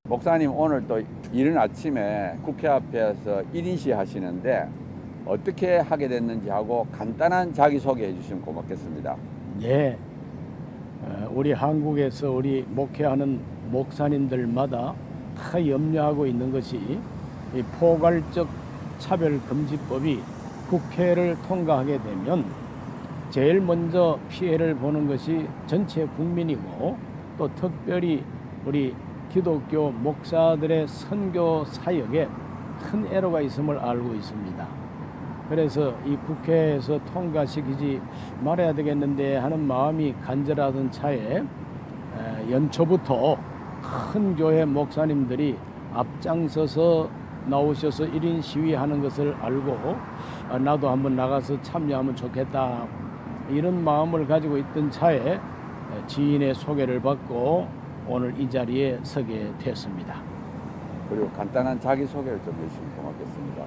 목사님 오늘 또 이른 아침에 국회 앞에서 1인 시 하시는데 어떻게 하게 됐는지 하고 간단한 자기소개해 주시면 고맙겠습니다. 예, 우리 한국에서 우리 목회하는 목사님들마다 다 염려하고 있는 것이 이 포괄적 차별금지법이 국회를 통과하게 되면 제일 먼저 피해를 보는 것이 전체 국민이고 또 특별히 우리 기독교 목사들의 선교 사역에 큰 애로가 있음을 알고 있습니다. 그래서 이 국회에서 통과시키지 말아야 되겠는데 하는 마음이 간절하던 차에 연초부터 큰 교회 목사님들이 앞장서서 나오셔서 1인 시위하는 것을 알고 나도 한번 나가서 참여하면 좋겠다 이런 마음을 가지고 있던 차에 지인의 소개를 받고 오늘 이 자리에 서게 됐습니다. 그리고 간단한 자기소개를 좀 해주시면 고맙겠습니다.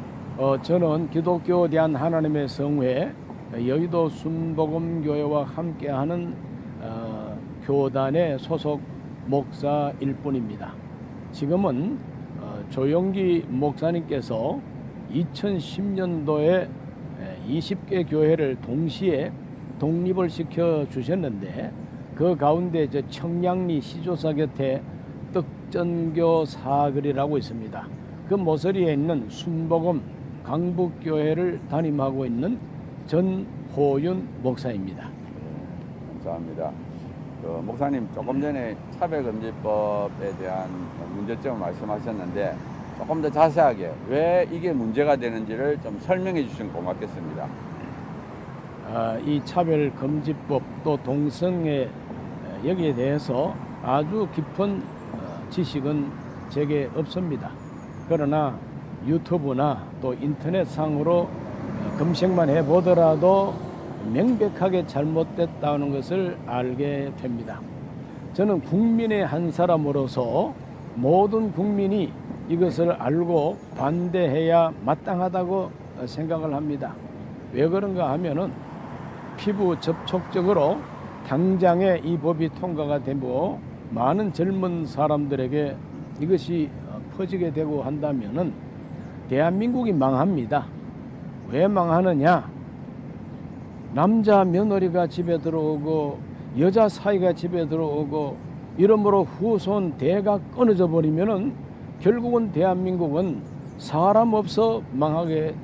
저는 기독교 대한 하나님의 성회 여의도 순복음교회와 함께하는 교단의 소속 목사일 뿐입니다. 지금은 조영기 목사님께서 2010년도에 20개 교회를 동시에 독립을 시켜 주셨는데 그 가운데 청량리 시조사 곁에 떡전교 사거리라고 있습니다. 그 모서리에 있는 순복음 강북교회를 담임하고 있는 전호윤 목사입니다. 감사합니다. 목사님 조금 전에 차별금지법에 대한 문제점을 말씀하셨는데 조금 더 자세하게 왜 이게 문제가 되는지를 좀 설명해 주시면 고맙겠습니다. 이 차별금지법 또 동성애 여기에 대해서 아주 깊은 지식은 제게 없습니다. 그러나 유튜브나 또 인터넷상으로 검색만 해보더라도 명백하게 잘못됐다는 것을 알게 됩니다. 저는 국민의 한 사람으로서 모든 국민이 이것을 알고 반대해야 마땅하다고 생각을 합니다. 왜 그런가 하면은 피부 접촉적으로 당장에 이 법이 통과가 되고 많은 젊은 사람들에게 이것이 퍼지게 되고 한다면은 대한민국이 망합니다. 왜 망하느냐? 남자 며느리가 집에 들어오고 여자 사이가 집에 들어오고 이러므로 후손 대가 끊어져 버리면은 결국은 대한민국은 사람 없어 망하게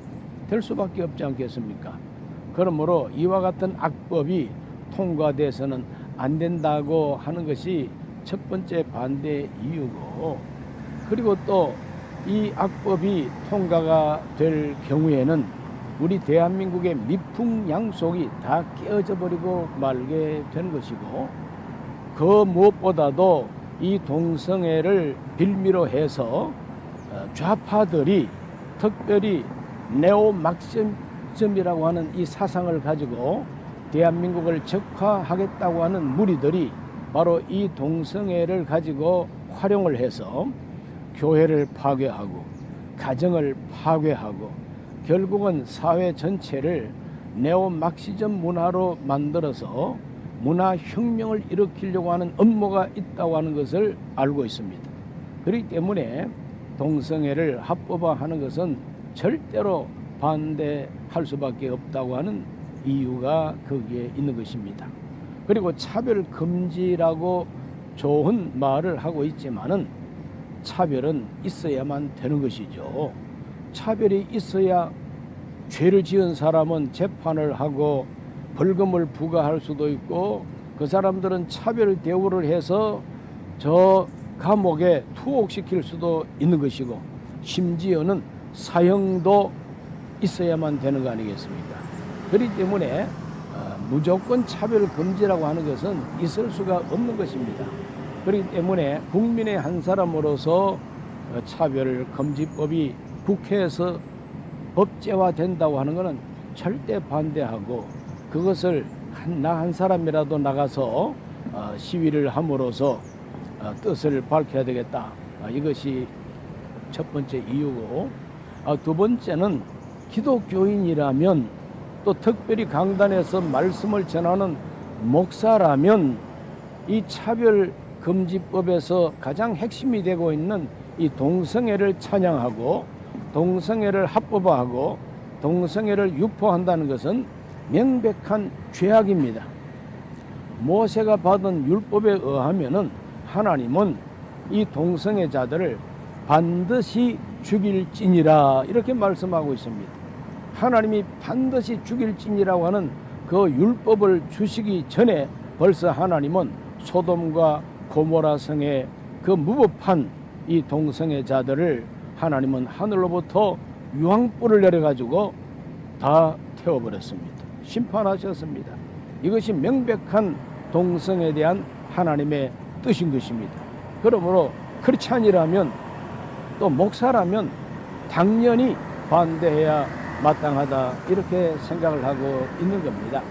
될 수밖에 없지 않겠습니까? 그러므로 이와 같은 악법이 통과돼서는 안 된다고 하는 것이 첫 번째 반대 이유고, 그리고 또 이 악법이 통과가 될 경우에는 우리 대한민국의 미풍양속이 다 깨어져 버리고 말게 되는 것이고, 그 무엇보다도 이 동성애를 빌미로 해서 좌파들이 특별히 네오막시즘이라고 하는 이 사상을 가지고 대한민국을 적화하겠다고 하는 무리들이 바로 이 동성애를 가지고 활용을 해서 교회를 파괴하고 가정을 파괴하고 결국은 사회 전체를 네오막시즘 문화로 만들어서 문화혁명을 일으키려고 하는 음모가 있다고 하는 것을 알고 있습니다. 그렇기 때문에 동성애를 합법화하는 것은 절대로 반대할 수밖에 없다고 하는 이유가 거기에 있는 것입니다. 그리고 차별금지라고 좋은 말을 하고 있지만은 차별은 있어야만 되는 것이죠. 차별이 있어야 죄를 지은 사람은 재판을 하고 벌금을 부과할 수도 있고, 그 사람들은 차별 대우를 해서 저 감옥에 투옥시킬 수도 있는 것이고, 심지어는 사형도 있어야만 되는 거 아니겠습니까? 그렇기 때문에 무조건 차별금지라고 하는 것은 있을 수가 없는 것입니다. 그렇기 때문에 국민의 한 사람으로서 차별금지법이 국회에서 법제화된다고 하는 것은 절대 반대하고, 그것을 나 한 사람이라도 나가서 시위를 함으로써 뜻을 밝혀야 되겠다. 이것이 첫 번째 이유고, 두 번째는 기독교인이라면 또 특별히 강단에서 말씀을 전하는 목사라면 이 차별 금지법에서 가장 핵심이 되고 있는 이 동성애를 찬양하고 동성애를 합법화하고 동성애를 유포한다는 것은 명백한 죄악입니다. 모세가 받은 율법에 의하면은 하나님은 이 동성애자들을 반드시 죽일지니라 이렇게 말씀하고 있습니다. 하나님이 반드시 죽일지니라고 하는 그 율법을 주시기 전에 벌써 하나님은 소돔과 고모라 성의 그 무법한 이 동성애자들을 하나님은 하늘로부터 유황불을 내려가지고 다 태워버렸습니다. 심판하셨습니다. 이것이 명백한 동성에 대한 하나님의 뜻인 것입니다. 그러므로 크리스찬이라면 또 목사라면 당연히 반대해야 마땅하다 이렇게 생각을 하고 있는 겁니다.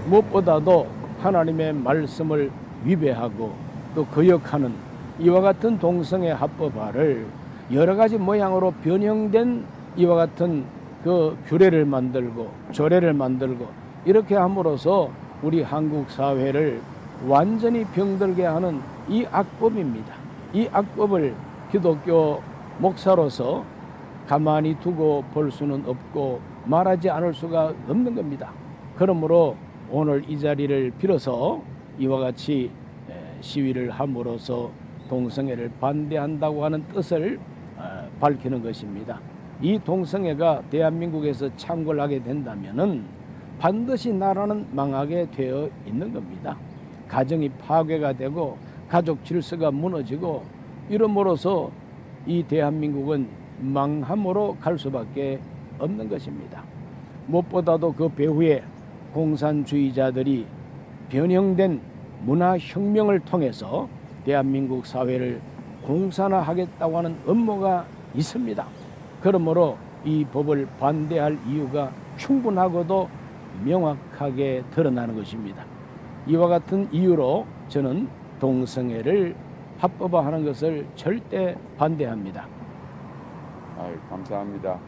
무엇보다도 하나님의 말씀을 위배하고 또 거역하는 이와 같은 동성애 합법화를 여러 가지 모양으로 변형된 이와 같은 그 규례를 만들고 조례를 만들고 이렇게 함으로써 우리 한국 사회를 완전히 병들게 하는 이 악법입니다. 이 악법을 기독교 목사로서 가만히 두고 볼 수는 없고 말하지 않을 수가 없는 겁니다. 그러므로 오늘 이 자리를 빌어서 이와 같이 시위를 함으로써 동성애를 반대한다고 하는 뜻을 밝히는 것입니다. 이 동성애가 대한민국에서 창궐하게 된다면은 반드시 나라는 망하게 되어 있는 겁니다. 가정이 파괴가 되고 가족 질서가 무너지고 이러므로써 이 대한민국은 망함으로 갈 수밖에 없는 것입니다. 무엇보다도 그 배후에 공산주의자들이 변형된 문화혁명을 통해서 대한민국 사회를 공산화하겠다고 하는 음모가 있습니다. 그러므로 이 법을 반대할 이유가 충분하고도 명확하게 드러나는 것입니다. 이와 같은 이유로 저는 동성애를 합법화하는 것을 절대 반대합니다. 감사합니다.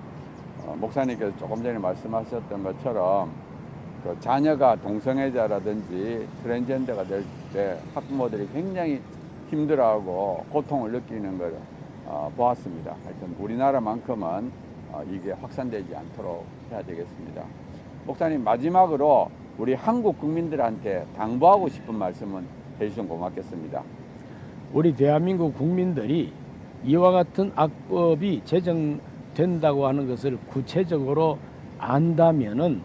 목사님께서 조금 전에 말씀하셨던 것처럼 그 자녀가 동성애자라든지 트랜스젠더가 될 때 학부모들이 굉장히 힘들어하고 고통을 느끼는 걸 보았습니다. 하여튼 우리나라만큼은 이게 확산되지 않도록 해야 되겠습니다. 목사님, 마지막으로 우리 한국 국민들한테 당부하고 싶은 말씀은 해주시면 고맙겠습니다. 우리 대한민국 국민들이 이와 같은 악법이 제정된다고 하는 것을 구체적으로 안다면은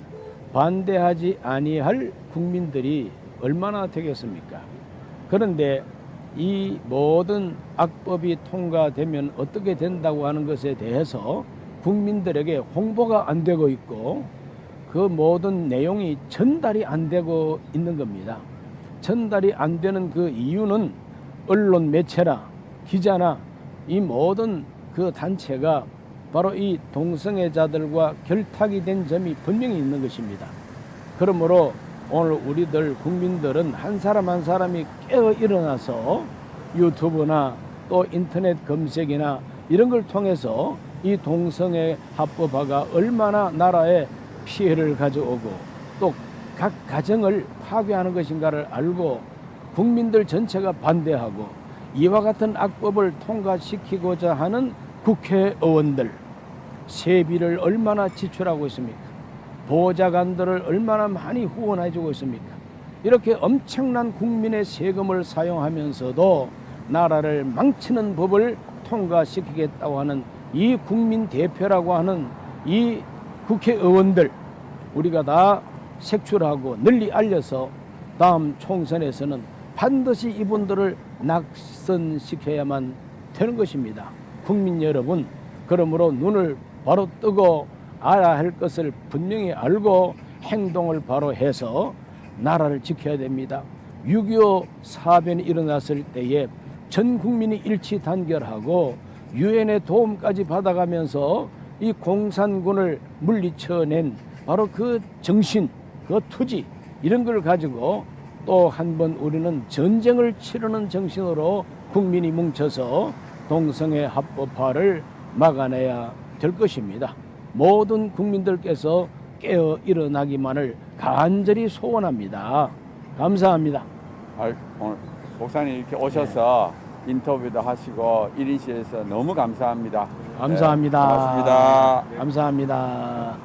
반대하지 아니할 국민들이 얼마나 되겠습니까? 그런데 이 모든 악법이 통과되면 어떻게 된다고 하는 것에 대해서 국민들에게 홍보가 안 되고 있고 그 모든 내용이 전달이 안 되고 있는 겁니다. 전달이 안 되는 그 이유는 언론 매체나 기자나 이 모든 그 단체가 바로 이 동성애자들과 결탁이 된 점이 분명히 있는 것입니다. 그러므로 오늘 우리들 국민들은 한 사람 한 사람이 깨어 일어나서 유튜브나 또 인터넷 검색이나 이런 걸 통해서 이 동성애 합법화가 얼마나 나라에 피해를 가져오고 또 각 가정을 파괴하는 것인가를 알고 국민들 전체가 반대하고 이와 같은 악법을 통과시키고자 하는 국회의원들 세비를 얼마나 지출하고 있습니까? 보좌관들을 얼마나 많이 후원해주고 있습니까? 이렇게 엄청난 국민의 세금을 사용하면서도 나라를 망치는 법을 통과시키겠다고 하는 이 국민 대표라고 하는 이 국회의원들 우리가 다 색출하고 널리 알려서 다음 총선에서는 반드시 이분들을 낙선시켜야만 되는 것입니다. 국민 여러분, 그러므로 눈을 바로 뜨고 알아야 할 것을 분명히 알고 행동을 바로 해서 나라를 지켜야 됩니다. 6.25 사변이 일어났을 때에 전 국민이 일치 단결하고 유엔의 도움까지 받아가면서 이 공산군을 물리쳐낸 바로 그 정신, 그 투지 이런 걸 가지고 또 한 번 우리는 전쟁을 치르는 정신으로 국민이 뭉쳐서 동성애 합법화를 막아내야 될 것입니다. 모든 국민들께서 깨어 일어나기만을 간절히 소원합니다. 감사합니다. 오늘 목사님 이렇게 오셔서 인터뷰도 하시고 1인시에서 너무 감사합니다. 감사합니다. 네, 고맙습니다. 감사합니다.